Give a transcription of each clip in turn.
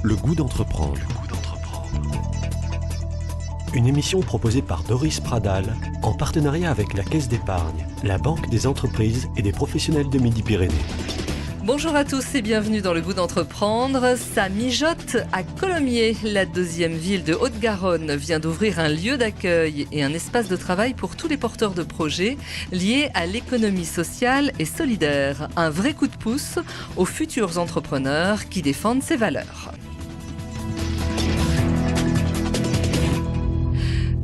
Le goût d'entreprendre. Une émission proposée par Doris Pradal en partenariat avec la Caisse d'épargne, la Banque des entreprises et des professionnels de Midi-Pyrénées. Bonjour à tous et bienvenue dans Le Goût d'entreprendre. Ça mijote à Colomiers. La deuxième ville de Haute-Garonne vient d'ouvrir un lieu d'accueil et un espace de travail pour tous les porteurs de projets liés à l'économie sociale et solidaire. Un vrai coup de pouce aux futurs entrepreneurs qui défendent ces valeurs.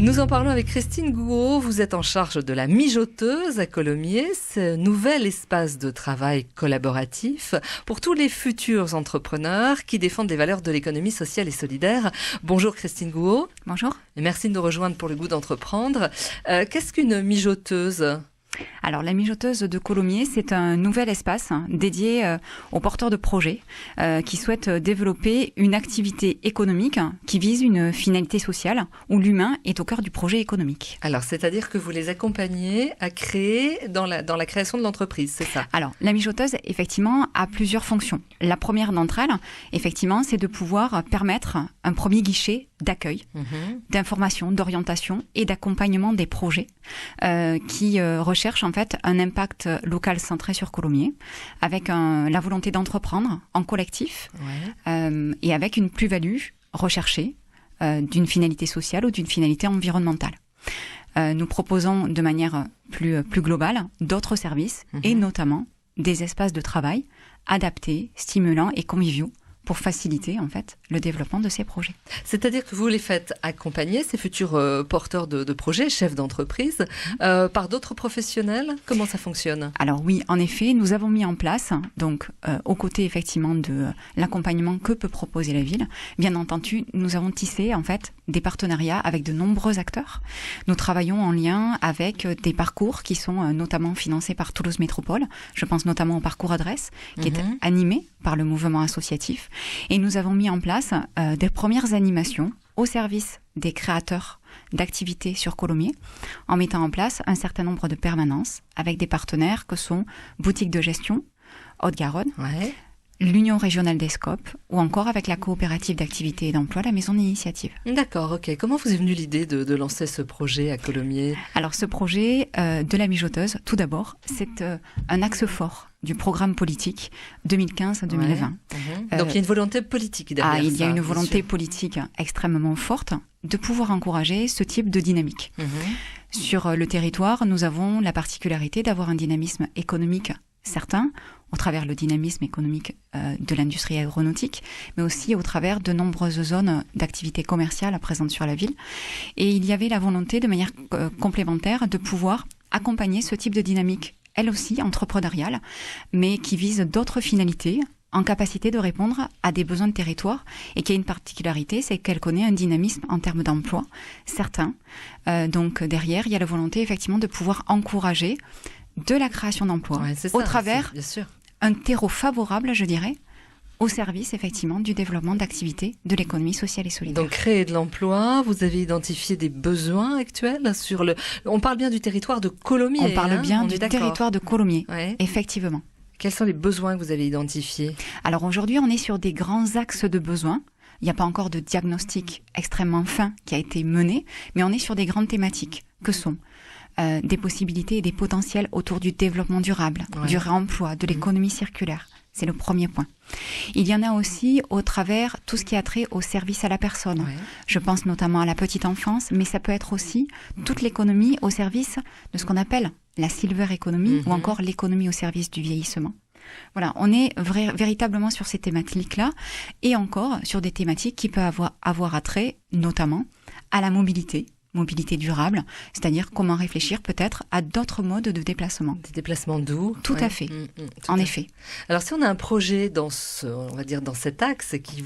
Nous en parlons avec Christine Gouault. Vous êtes en charge de la mijoteuse à Colomiers, ce nouvel espace de travail collaboratif pour tous les futurs entrepreneurs qui défendent les valeurs de l'économie sociale et solidaire. Bonjour Christine Gouault. Bonjour. Et merci de nous rejoindre pour le goût d'entreprendre. Qu'est-ce qu'une mijoteuse ? Alors, la mijoteuse de Colomiers, c'est un nouvel espace dédié aux porteurs de projets qui souhaitent développer une activité économique qui vise une finalité sociale où l'humain est au cœur du projet économique. Alors, c'est-à-dire que vous les accompagnez à créer dans la création de l'entreprise, c'est ça ? Alors, la mijoteuse, effectivement, a plusieurs fonctions. La première d'entre elles, effectivement, c'est de pouvoir permettre un premier guichet d'accueil, d'information, d'orientation et d'accompagnement des projets qui recherchent en fait un impact local centré sur Colomiers, avec la volonté d'entreprendre en collectif et avec une plus-value recherchée d'une finalité sociale ou d'une finalité environnementale. Nous proposons de manière plus globale d'autres services et notamment des espaces de travail adaptés, stimulants et conviviaux pour faciliter en fait le développement de ces projets. C'est-à-dire que vous les faites accompagner, ces futurs porteurs de projets, chefs d'entreprise, par d'autres professionnels. Comment ça fonctionne ? Alors oui, en effet, nous avons mis en place, donc aux côtés effectivement de l'accompagnement que peut proposer la ville, bien entendu, nous avons tissé en fait des partenariats avec de nombreux acteurs. Nous travaillons en lien avec des parcours qui sont notamment financés par Toulouse Métropole. Je pense notamment au parcours Adresse, qui est animé par le mouvement associatif. Et nous avons mis en place des premières animations au service des créateurs d'activités sur Colomiers, en mettant en place un certain nombre de permanences avec des partenaires que sont Boutique de gestion, Haute-Garonne, l'Union régionale des scopes ou encore avec la coopérative d'activité et d'emploi, la Maison d'Initiative. D'accord, ok. Comment vous est venue l'idée de lancer ce projet à Colomiers ? Alors ce projet de la mijoteuse, tout d'abord, c'est un axe fort du programme politique 2015-2020. Donc il y a une volonté politique derrière il y a une volonté politique extrêmement forte de pouvoir encourager ce type de dynamique. Sur le territoire, nous avons la particularité d'avoir un dynamisme économique certain, au travers le dynamisme économique de l'industrie aéronautique, mais aussi au travers de nombreuses zones d'activité commerciale présentes sur la ville. Et il y avait la volonté, de manière complémentaire, de pouvoir accompagner ce type de dynamique, elle aussi entrepreneuriale, mais qui vise d'autres finalités, en capacité de répondre à des besoins de territoire et qui a une particularité, c'est qu'elle connaît un dynamisme en termes d'emploi certain. Donc derrière, il y a la volonté effectivement de pouvoir encourager de la création d'emplois au travers un terreau favorable, je dirais, au service effectivement du développement d'activités de l'économie sociale et solidaire. Donc créer de l'emploi, vous avez identifié des besoins actuels sur le... On parle bien du territoire de Colomiers. On parle bien du territoire de Colomiers, effectivement. Quels sont les besoins que vous avez identifiés ? Alors aujourd'hui, on est sur des grands axes de besoins. Il n'y a pas encore de diagnostic extrêmement fin qui a été mené, mais on est sur des grandes thématiques que sont des possibilités et des potentiels autour du développement durable, du réemploi, de l'économie circulaire. C'est le premier point. Il y en a aussi au travers tout ce qui a trait au service à la personne. Je pense notamment à la petite enfance, mais ça peut être aussi toute l'économie au service de ce qu'on appelle la silver economy ou encore l'économie au service du vieillissement. Voilà, on est véritablement sur ces thématiques-là et encore sur des thématiques qui peuvent avoir attrait notamment à la mobilité durable, c'est-à-dire comment réfléchir peut-être à d'autres modes de déplacement. Des déplacements doux. Tout à fait, en effet. Alors si on a un projet dans dans cet axe qui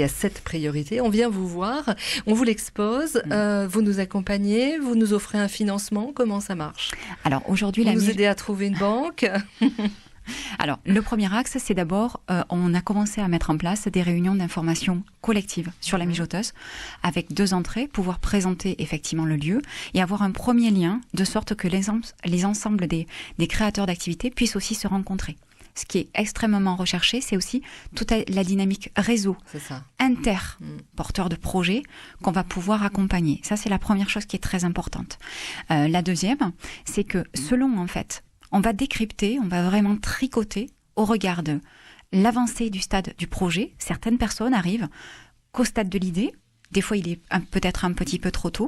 a cette priorité, on vient vous voir, on vous l'expose, vous nous accompagnez, vous nous offrez un financement, comment ça marche ? Alors aujourd'hui, vous nous aidez à trouver une banque. Alors, le premier axe, c'est d'abord, on a commencé à mettre en place des réunions d'information collective sur la mijoteuse, avec 2 entrées, pouvoir présenter effectivement le lieu et avoir un premier lien, de sorte que les ensembles des créateurs d'activités puissent aussi se rencontrer. ce qui est extrêmement recherché, c'est aussi toute la dynamique réseau, porteur de projet qu'on va pouvoir accompagner. Ça, c'est la première chose qui est très importante. La deuxième, c'est que selon, en fait, on va décrypter, on va vraiment tricoter au regard de l'avancée du stade du projet. Certaines personnes arrivent qu'au stade de l'idée. Des fois, il est peut-être un petit peu trop tôt.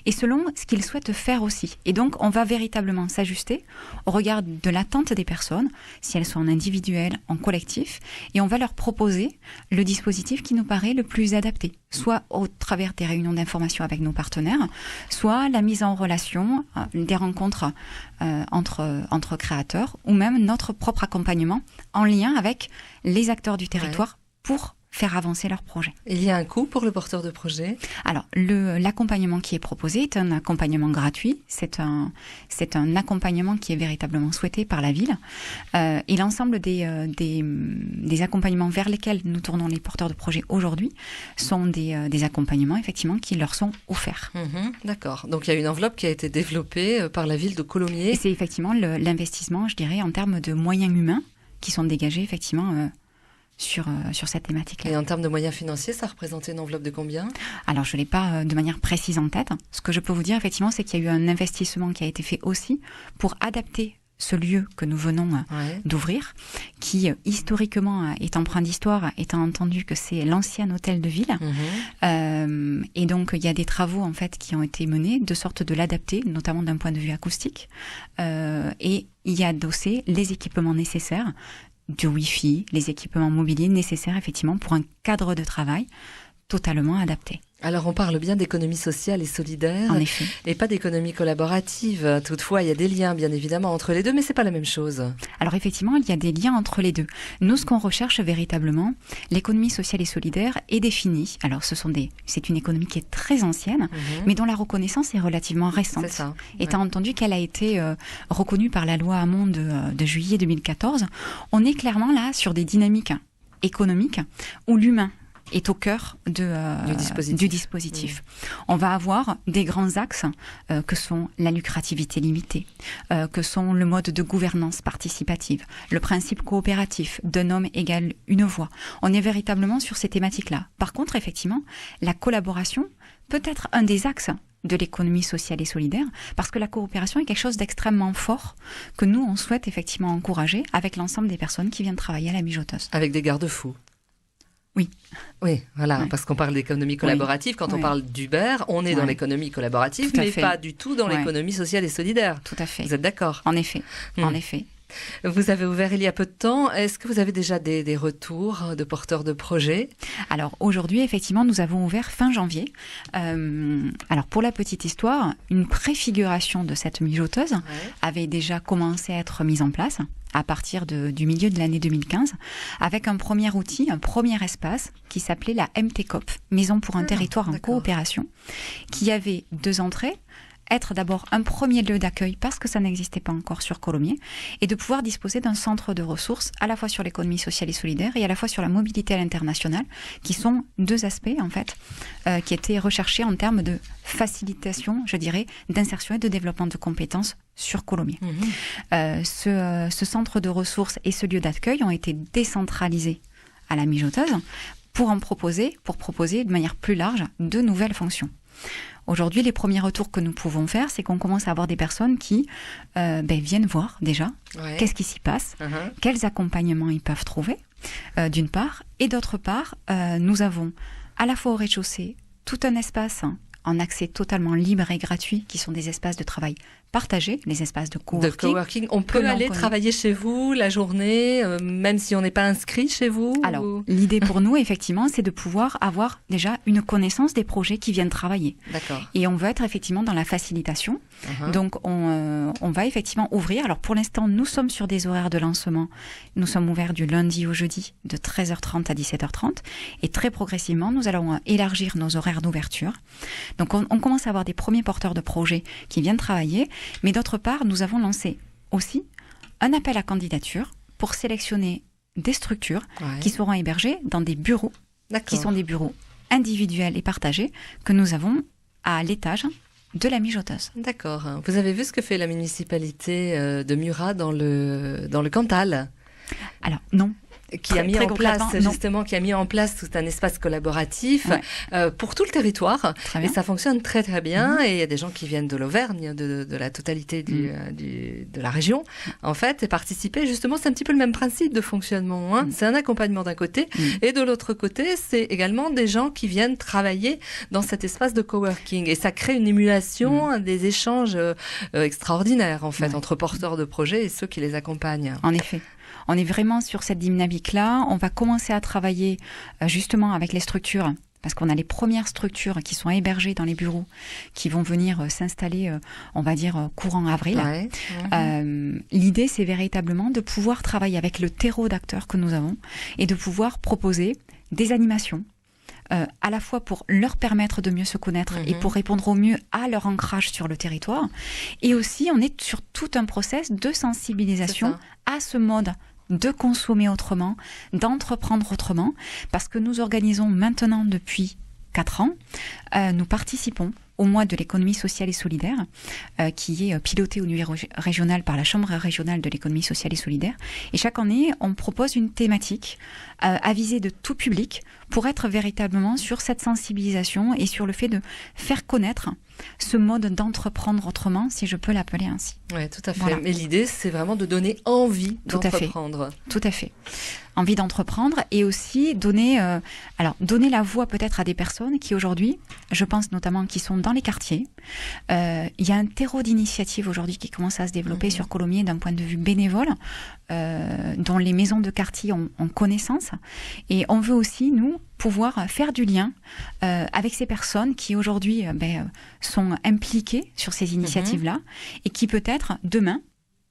Et selon ce qu'ils souhaitent faire aussi. Et donc, on va véritablement s'ajuster au regard de l'attente des personnes, si elles sont en individuel, en collectif. Et on va leur proposer le dispositif qui nous paraît le plus adapté. Soit au travers des réunions d'information avec nos partenaires, soit la mise en relation, des rencontres entre créateurs, ou même notre propre accompagnement en lien avec les acteurs du territoire pour faire avancer leur projet. Il y a un coût pour le porteur de projet ? Alors, l'accompagnement qui est proposé est un accompagnement gratuit. C'est un accompagnement qui est véritablement souhaité par la ville. Et l'ensemble des accompagnements vers lesquels nous tournons les porteurs de projet aujourd'hui sont des accompagnements, effectivement, qui leur sont offerts. D'accord. Donc, il y a une enveloppe qui a été développée par la ville de Colomiers. Et c'est effectivement l'investissement, je dirais, en termes de moyens humains qui sont dégagés, effectivement, sur cette thématique-là. Et en termes de moyens financiers, ça représentait une enveloppe de combien ? Alors, je ne l'ai pas de manière précise en tête. Ce que je peux vous dire, effectivement, c'est qu'il y a eu un investissement qui a été fait aussi pour adapter ce lieu que nous venons d'ouvrir, qui historiquement est empreint d'histoire, étant entendu que c'est l'ancien hôtel de ville. Et donc, il y a des travaux en fait qui ont été menés de sorte de l'adapter, notamment d'un point de vue acoustique. Et il y a adossé les équipements nécessaires, du Wi-Fi, les équipements mobiliers nécessaires effectivement pour un cadre de travail totalement adapté. Alors on parle bien d'économie sociale et solidaire, en effet, et pas d'économie collaborative. Toutefois, il y a des liens bien évidemment entre les deux, mais c'est pas la même chose. Alors effectivement, il y a des liens entre les deux. Nous, ce qu'on recherche véritablement, l'économie sociale et solidaire est définie. Alors c'est une économie qui est très ancienne, mais dont la reconnaissance est relativement récente. C'est ça. Étant entendu qu'elle a été reconnue par la loi Hamon de juillet 2014, on est clairement là sur des dynamiques économiques où l'humain est au cœur du dispositif. On va avoir des grands axes que sont la lucrativité limitée, que sont le mode de gouvernance participative, le principe coopératif d'un homme égale une voix. On est véritablement sur ces thématiques-là. Par contre, effectivement, la collaboration peut être un des axes de l'économie sociale et solidaire, parce que la coopération est quelque chose d'extrêmement fort que nous, on souhaite effectivement encourager avec l'ensemble des personnes qui viennent travailler à la mijoteuse. Avec des garde-fous. Oui, voilà, parce qu'on parle d'économie collaborative. Quand on parle d'Uber, on est dans l'économie collaborative, mais pas du tout dans l'économie sociale et solidaire. Tout à fait. Vous êtes d'accord ? En effet, en effet. Vous avez ouvert il y a peu de temps. Est-ce que vous avez déjà des retours de porteurs de projets ? Alors aujourd'hui, effectivement, nous avons ouvert fin janvier. Alors pour la petite histoire, une préfiguration de cette mijoteuse avait déjà commencé à être mise en place à partir du milieu de l'année 2015, avec un premier outil, un premier espace qui s'appelait la MTCOP, Maison pour un territoire en coopération, qui avait 2 entrées. Être d'abord un premier lieu d'accueil parce que ça n'existait pas encore sur Colomiers, et de pouvoir disposer d'un centre de ressources à la fois sur l'économie sociale et solidaire et à la fois sur la mobilité à l'international, qui sont 2 aspects en fait qui étaient recherchés en termes de facilitation, je dirais, d'insertion et de développement de compétences sur Colomiers. Ce centre de ressources et ce lieu d'accueil ont été décentralisés à la mijoteuse pour proposer de manière plus large de nouvelles fonctions. Aujourd'hui, les premiers retours que nous pouvons faire, c'est qu'on commence à avoir des personnes qui viennent voir déjà qu'est-ce qui s'y passe, quels accompagnements ils peuvent trouver, d'une part. Et d'autre part, nous avons à la fois au rez-de-chaussée tout un espace en accès totalement libre et gratuit, qui sont des espaces de travail partagés, les espaces de coworking. On peut aller travailler chez vous la journée, même si on n'est pas inscrit chez vous. Alors, l'idée pour nous, effectivement, c'est de pouvoir avoir déjà une connaissance des projets qui viennent travailler. D'accord. Et on veut être effectivement dans la facilitation. Donc, on va effectivement ouvrir. Alors, pour l'instant, nous sommes sur des horaires de lancement. Nous sommes ouverts du lundi au jeudi, de 13h30 à 17h30. Et très progressivement, nous allons élargir nos horaires d'ouverture. Donc, on commence à avoir des premiers porteurs de projets qui viennent travailler. Mais d'autre part, nous avons lancé aussi un appel à candidature pour sélectionner des structures qui seront hébergées dans des bureaux, qui sont des bureaux individuels et partagés que nous avons à l'étage de la mijoteuse. D'accord. Vous avez vu ce que fait la municipalité de Murat dans le Cantal ? Alors non. Qui a mis en place tout un espace collaboratif pour tout le territoire. Et ça fonctionne très très bien. Et il y a des gens qui viennent de l'Auvergne, de la totalité de la région, en fait, et participer. Justement, c'est un petit peu le même principe de fonctionnement. C'est un accompagnement d'un côté, et de l'autre côté, c'est également des gens qui viennent travailler dans cet espace de coworking. Et ça crée une émulation, des échanges extraordinaires, en fait, entre porteurs de projets et ceux qui les accompagnent. En effet. On est vraiment sur cette dynamique-là. On va commencer à travailler justement avec les structures, parce qu'on a les premières structures qui sont hébergées dans les bureaux, qui vont venir s'installer, on va dire, courant avril. L'idée, c'est véritablement de pouvoir travailler avec le terreau d'acteurs que nous avons et de pouvoir proposer des animations, à la fois pour leur permettre de mieux se connaître et pour répondre au mieux à leur ancrage sur le territoire. Et aussi, on est sur tout un process de sensibilisation à ce mode de consommer autrement, d'entreprendre autrement, parce que nous organisons maintenant depuis 4 ans, nous participons au mois de l'économie sociale et solidaire, qui est piloté au niveau régional par la Chambre régionale de l'économie sociale et solidaire. Et chaque année, on propose une thématique à viser de tout public pour être véritablement sur cette sensibilisation et sur le fait de faire connaître ce mode d'entreprendre autrement, si je peux l'appeler ainsi. Oui, tout à fait. Voilà. Mais l'idée, c'est vraiment de donner envie d'entreprendre. Tout à fait. Envie d'entreprendre et aussi donner la voix peut-être à des personnes qui aujourd'hui, je pense notamment qui sont dans les quartiers. Il y a un terreau d'initiative aujourd'hui qui commence à se développer sur Colomiers d'un point de vue bénévole, dont les maisons de quartier ont connaissance. Et on veut aussi, nous, pouvoir faire du lien avec ces personnes qui aujourd'hui sont impliquées sur ces initiatives-là et qui peut-être demain,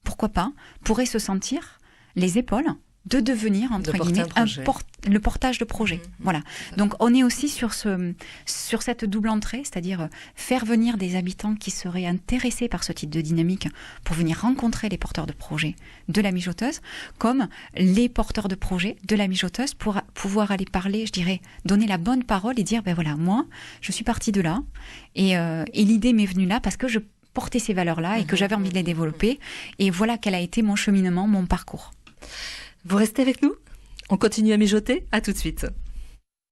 pourquoi pas, pourraient se sentir les épaules de devenir, entre guillemets, le portage de projet. Voilà. Donc, on est aussi sur cette double entrée, c'est-à-dire faire venir des habitants qui seraient intéressés par ce type de dynamique pour venir rencontrer les porteurs de projets de la mijoteuse, comme les porteurs de projets de la mijoteuse pour pouvoir aller parler, je dirais, donner la bonne parole et dire, moi, je suis partie de là et l'idée m'est venue là parce que je portais ces valeurs-là et que j'avais envie de les développer. Et voilà quel a été mon cheminement, mon parcours. Vous restez avec nous ? On continue à mijoter ? À tout de suite.